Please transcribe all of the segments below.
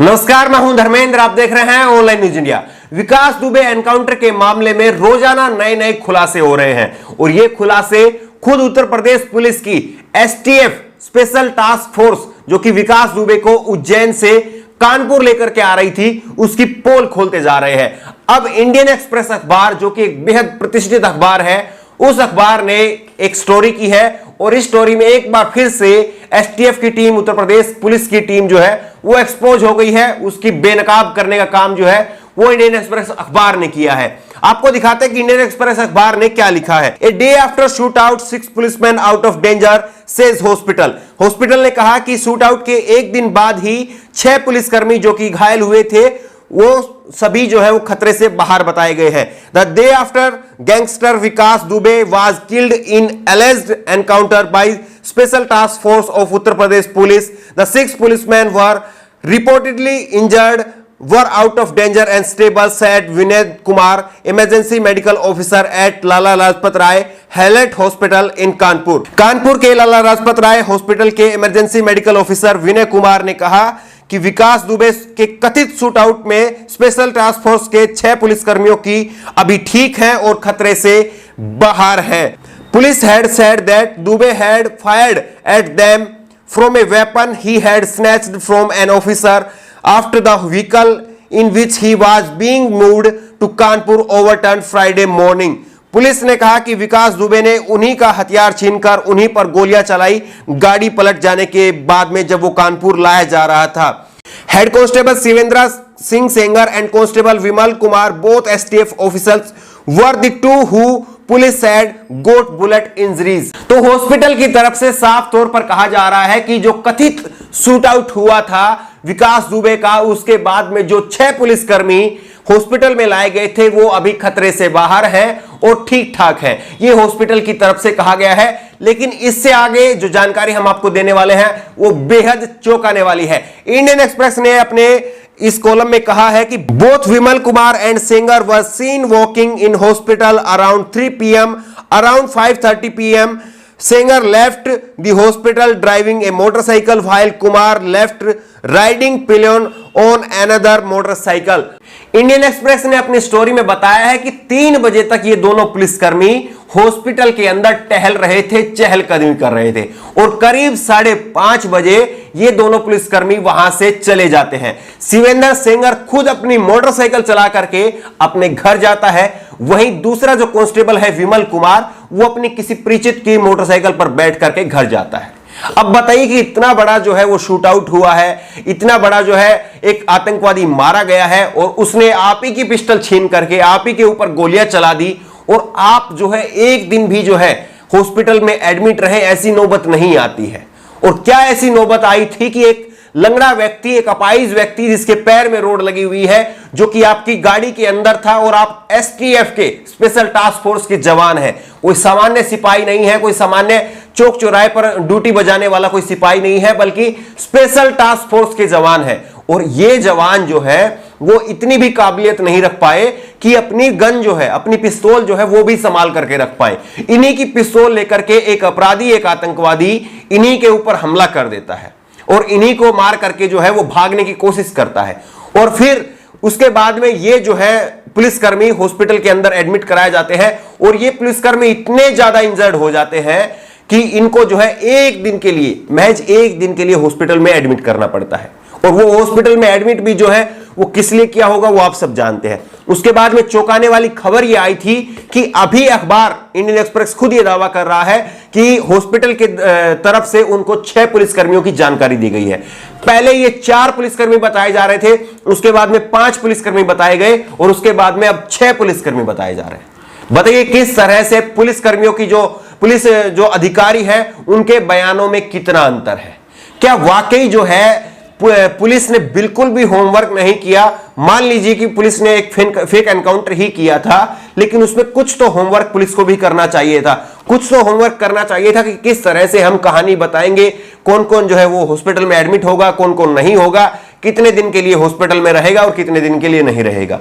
नमस्कार, मैं हूं धर्मेंद्र। आप देख रहे हैं ऑनलाइन न्यूज इंडिया। विकास दुबे एनकाउंटर के मामले में रोजाना नए नए खुलासे हो रहे हैं और ये खुलासे खुद उत्तर प्रदेश पुलिस की एसटीएफ स्पेशल टास्क फोर्स जो कि विकास दुबे को उज्जैन से कानपुर लेकर के आ रही थी, उसकी पोल खोलते जा रहे हैं। अब इंडियन एक्सप्रेस अखबार जो कि एक बेहद प्रतिष्ठित अखबार है, उस अखबार ने एक स्टोरी की है और इस स्टोरी में एक बार फिर से एसटीएफ की टीम, उत्तर प्रदेश पुलिस की टीम जो है वो एक्सपोज हो गई है। उसकी बेनकाब करने का काम जो है वो इंडियन एक्सप्रेस अखबार ने किया है। आपको दिखाते हैं कि इंडियन एक्सप्रेस अखबार ने क्या लिखा है। A day after shoot out 6 policeman out of danger says hospital. Hospital ने कहा कि शूट आउट के एक दिन बाद ही 6 पुलिसकर्मी जो कि घायल हुए थे वो सभी जो है वो खतरे से बाहर बताए गए हैं। The day after gangster Vikas Dubey was killed in एलिज्ड encounter by special task force of Uttar Pradesh police, the 6 policeman were reportedly injured were out of danger and stable, said Vinay Kumar, emergency medical officer at Lala Lajpat Rai Health Hospital in Kanpur। Kanpur के Lala Lajpat Rai hospital के emergency medical officer Vinay Kumar ने कहा कि विकास दुबे के कथित shoot out में special task force के 6 पुलिसकर्मियों की अभी ठीक हैं और खतरे से बाहर हैं। Police had said that Dubey had fired at them from a weapon he had snatched from an officer after the vehicle in which he was being moved to Kanpur overturned Friday morning। Police ने कहा कि विकास दुबे ने उन्हीं का हथियार छीनकर उन्हीं पर गोलियां चलाई, गाड़ी पलट जाने के बाद में जब वो कानपुर लाया जा रहा था। Head constable Shivendra Singh Sengar and constable Vimal Kumar both STF officers were the two who police said got bullet injuries. तो हॉस्पिटल की तरफ से साफ तौर पर कहा जा रहा है कि जो कथित शूट आउट हुआ था विकास दुबे का, उसके बाद में जो 6 पुलिसकर्मी हॉस्पिटल में लाए गए थे वो अभी खतरे से बाहर हैं और ठीक ठाक हैं। ये हॉस्पिटल की तरफ से कहा गया है, लेकिन इससे आगे जो जानकारी हम आपको देने वाले हैं वो बेहद चौंकाने वाली है। इंडियन एक्सप्रेस ने अपने इस कॉलम में कहा है कि both Vimal Kumar and Sengar were seen walking in hospital around 3 PM। Around 5:30 PM Singer left the hospital driving a motorcycle while Kumar left riding pillion on another motorcycle। Indian express ने अपनी story में बताया है कि 3 बजे तक ये दोनों पुलिसकर्मी हॉस्पिटल के अंदर टहल रहे थे, चहलकदमी कर रहे थे और करीब 5:30 बजे ये दोनों पुलिसकर्मी वहां से चले जाते हैं। शिवेंद्र सेंगर खुद अपनी मोटरसाइकिल चला करके अपने घर जाता है, वहीं दूसरा जो कांस्टेबल है विमल कुमार वो अपनी किसी परिचित की मोटरसाइकिल पर बैठ करके घर जाता है। अब बताइए कि इतना बड़ा जो है वो शूट आउट हुआ है, इतना बड़ा जो है एक आतंकवादी मारा गया है और उसने आप ही की पिस्टल छीन करके आप ही के ऊपर गोलियां चला दी और आप जो है एक दिन भी जो है हॉस्पिटल में एडमिट रहे, ऐसी नौबत नहीं आती है। और क्या ऐसी नौबत आई थी कि एक लंगड़ा व्यक्ति, एक अपाहिज व्यक्ति जिसके पैर में रोड लगी हुई है, जो कि आपकी गाड़ी के अंदर था और आप एसटीएफ के स्पेशल टास्क फोर्स के जवान हैं, कोई सामान्य सिपाही नहीं है, कोई सामान्य चौक चौराहे पर ड्यूटी बजाने वाला कोई सिपाही नहीं है, बल्कि स्पेशल टास्क फोर्स के जवान है। और ये जवान जो है वो इतनी भी काबिलियत नहीं रख पाए कि अपनी गन जो है, अपनी पिस्तौल जो है वो भी संभाल करके रख पाए। इन्हीं की पिस्तौल लेकर के एक अपराधी, एक आतंकवादी इन्हीं के ऊपर हमला कर देता है और इन्हीं को मार करके जो है वो भागने की कोशिश करता है। और फिर उसके बाद में ये जो है पुलिसकर्मी हॉस्पिटल के अंदर एडमिट कराए जाते हैं और ये पुलिसकर्मी इतने ज्यादा इंजर्ड हो जाते हैं कि इनको जो है एक दिन के लिए, महज एक दिन के लिए हॉस्पिटल में एडमिट करना पड़ता है। और वो हॉस्पिटल में एडमिट भी जो है वो किस लिए किया होगा वो आप सब जानते हैं। उसके बाद में चौंकाने वाली खबर ये आई थी कि अभी अखबार इंडियन एक्सप्रेस खुद ये दावा कर रहा है कि हॉस्पिटल के तरफ से उनको 6 पुलिसकर्मियों की जानकारी दी गई है। पहले ये 4 पुलिसकर्मी बताए जा रहे थे, उसके बाद में 5 पुलिसकर्मी बताए गए और उसके बाद में अब 6 पुलिसकर्मी बताए जा रहे हैं। बताइए किस तरह से पुलिसकर्मियों की पुलिस जो अधिकारी है उनके बयानों में कितना अंतर है। क्या वाकई जो है पुलिस ने बिल्कुल भी होमवर्क नहीं किया? मान लीजिए कि पुलिस ने एक फेक एनकाउंटर ही किया था, लेकिन उसमें कुछ तो होमवर्क पुलिस को भी करना चाहिए था। कुछ तो होमवर्क करना चाहिए था कि किस तरह से हम कहानी बताएंगे, कौन कौन जो है वो हॉस्पिटल में एडमिट होगा, कौन कौन नहीं होगा, कितने दिन के लिए हॉस्पिटल में रहेगा और कितने दिन के लिए नहीं रहेगा।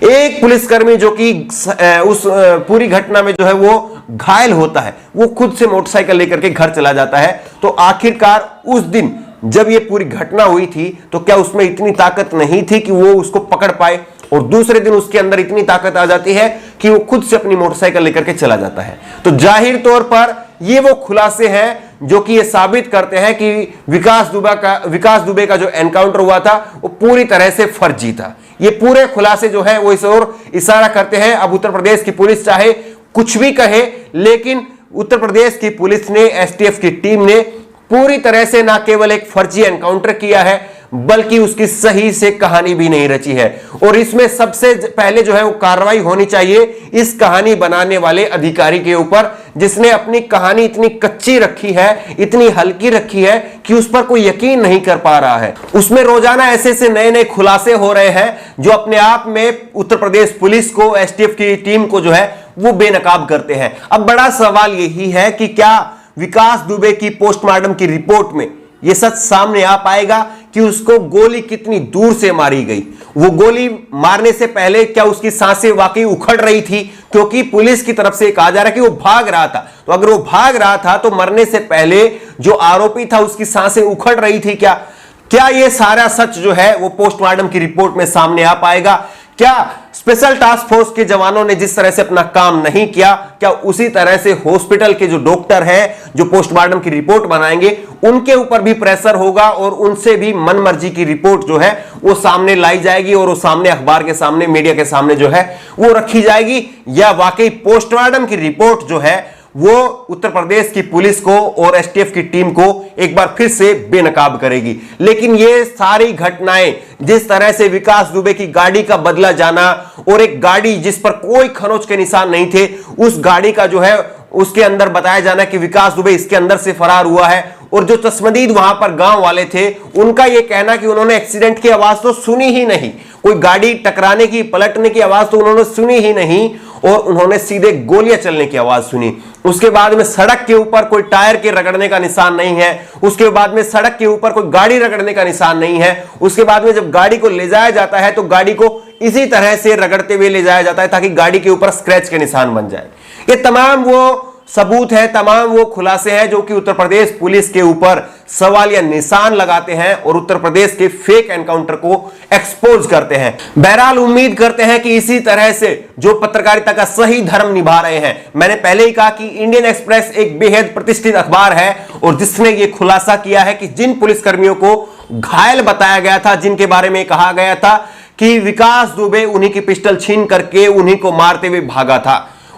एक पुलिसकर्मी जो कि उस पूरी घटना में जो है वो घायल होता है, वो खुद से मोटरसाइकिल लेकर के घर चला जाता है। तो आखिरकार उस दिन जब ये पूरी घटना हुई थी तो क्या उसमें इतनी ताकत नहीं थी कि वो उसको पकड़ पाए, और दूसरे दिन उसके अंदर इतनी ताकत आ जाती है कि वो खुद से अपनी मोटरसाइकिल लेकर के चला जाता है। तो जाहिर तौर पर ये वो खुलासे हैं जो कि ये साबित करते हैं कि विकास दुबे का जो एनकाउंटर हुआ था वो पूरी तरह से फर्जी था। ये पूरे खुलासे जो है वो इस ओर इशारा करते हैं। अब उत्तर प्रदेश की पुलिस चाहे कुछ भी कहे, लेकिन उत्तर प्रदेश की पुलिस ने, एसटीएफ की टीम ने पूरी तरह से ना केवल एक फर्जी एनकाउंटर किया है बल्कि उसकी सही से कहानी भी नहीं रची है। और इसमें सबसे पहले जो है वो कार्रवाई होनी चाहिए इस कहानी बनाने वाले अधिकारी के ऊपर, जिसने अपनी कहानी इतनी कच्ची रखी है, इतनी हल्की रखी है कि उस पर कोई यकीन नहीं कर पा रहा है। उसमें रोजाना ऐसे से नए नए खुलासे हो रहे हैं जो अपने आप में उत्तर प्रदेश पुलिस को, एसटीएफ की टीम को जो है वो बेनकाब करते हैं। अब बड़ा सवाल यही है कि क्या विकास दुबे की पोस्टमार्टम की रिपोर्ट में यह सच सामने आ पाएगा कि उसको गोली कितनी दूर से मारी गई। वो गोली मारने से पहले क्या उसकी सांसें वाकई उखड़ रही थी, क्योंकि पुलिस की तरफ से कहा जा रहा है कि वो भाग रहा था। तो अगर वो भाग रहा था तो मरने से पहले जो आरोपी था उसकी सांसें उखड़ रही थी क्या ये सारा सच जो है वो पोस्टमार्टम की रिपोर्ट में सामने आ पाएगा? क्या स्पेशल टास्क फोर्स के जवानों ने जिस तरह से अपना काम नहीं किया, क्या उसी तरह से हॉस्पिटल के जो डॉक्टर हैं जो पोस्टमार्टम की रिपोर्ट बनाएंगे उनके ऊपर भी प्रेशर होगा और उनसे भी मनमर्जी की रिपोर्ट जो है वो सामने लाई जाएगी और वो सामने अखबार के सामने, मीडिया के सामने जो है वो रखी जाएगी? या वाकई पोस्टमार्टम की रिपोर्ट जो है वो उत्तर प्रदेश की पुलिस को और एसटीएफ की टीम को एक बार फिर से बेनकाब करेगी? लेकिन ये सारी घटनाएं, जिस तरह से विकास दुबे की गाड़ी का बदला जाना और एक गाड़ी जिस पर कोई खरोंच के निशान नहीं थे, उस गाड़ी का जो है उसके अंदर बताया जाना कि विकास दुबे इसके अंदर से फरार हुआ है, और जो चश्मदीद वहां पर गांव वाले थे उनका यह कहना कि उन्होंने एक्सीडेंट की आवाज तो सुनी ही नहीं, कोई गाड़ी टकराने की, पलटने की आवाज तो उन्होंने सुनी ही नहीं, और उन्होंने सीधे गोलियां चलने की आवाज सुनी। उसके बाद में सड़क के ऊपर कोई टायर के रगड़ने का निशान नहीं है, उसके बाद में सड़क के ऊपर कोई गाड़ी रगड़ने का निशान नहीं है, उसके बाद में जब गाड़ी को ले जाया जाता है तो गाड़ी को इसी तरह से रगड़ते हुए ले जाया जाता है ताकि गाड़ी के ऊपर स्क्रैच के निशान बन जाए। ये तमाम वो सबूत है, तमाम वो खुलासे हैं जो कि उत्तर प्रदेश पुलिस के ऊपर सवाल या निशान लगाते हैं और उत्तर प्रदेश के फेक एनकाउंटर को एक्सपोज करते हैं। बहरहाल उम्मीद करते हैं कि इसी तरह से जो पत्रकारिता का सही धर्म निभा रहे हैं, मैंने पहले ही कहा कि इंडियन एक्सप्रेस एक बेहद प्रतिष्ठित अखबार है और जिसने ये खुलासा किया है कि जिन पुलिसकर्मियों को घायल बताया गया था, जिनके बारे में कहा गया था कि विकास दुबे उन्हीं की पिस्टल छीन करके उन्हीं को मारते हुए भागा था,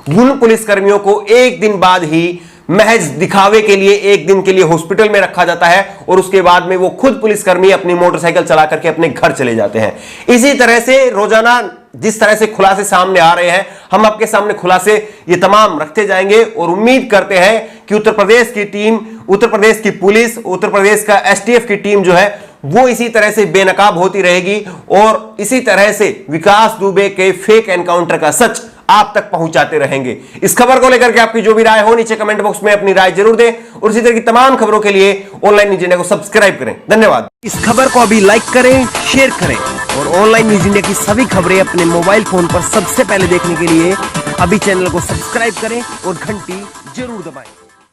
उन पुलिसकर्मियों को एक दिन बाद ही महज दिखावे के लिए एक दिन के लिए हॉस्पिटल में रखा जाता है और उसके बाद में वो खुद पुलिसकर्मी अपनी मोटरसाइकिल चला करके अपने घर चले जाते हैं। इसी तरह से रोजाना जिस तरह से खुलासे सामने आ रहे हैं, हम आपके सामने खुलासे ये तमाम रखते जाएंगे और उम्मीद करते हैं कि उत्तर प्रदेश की टीम, उत्तर प्रदेश की पुलिस, उत्तर प्रदेश का एसटीएफ की टीम जो है वो इसी तरह से बेनकाब होती रहेगी और इसी तरह से विकास दुबे के फेक एनकाउंटर का सच आप तक पहुंचाते रहेंगे। इस खबर को लेकर के आपकी जो भी राय हो नीचे कमेंट बॉक्स में अपनी राय जरूर दें और इसी तरह की तमाम खबरों के लिए ऑनलाइन न्यूज इंडिया को सब्सक्राइब करें। धन्यवाद। इस खबर को अभी लाइक करें, शेयर करें और ऑनलाइन न्यूज इंडिया की सभी खबरें अपने मोबाइल फोन पर सबसे पहले देखने के लिए अभी चैनल को सब्सक्राइब करें और घंटी जरूर दबाएं।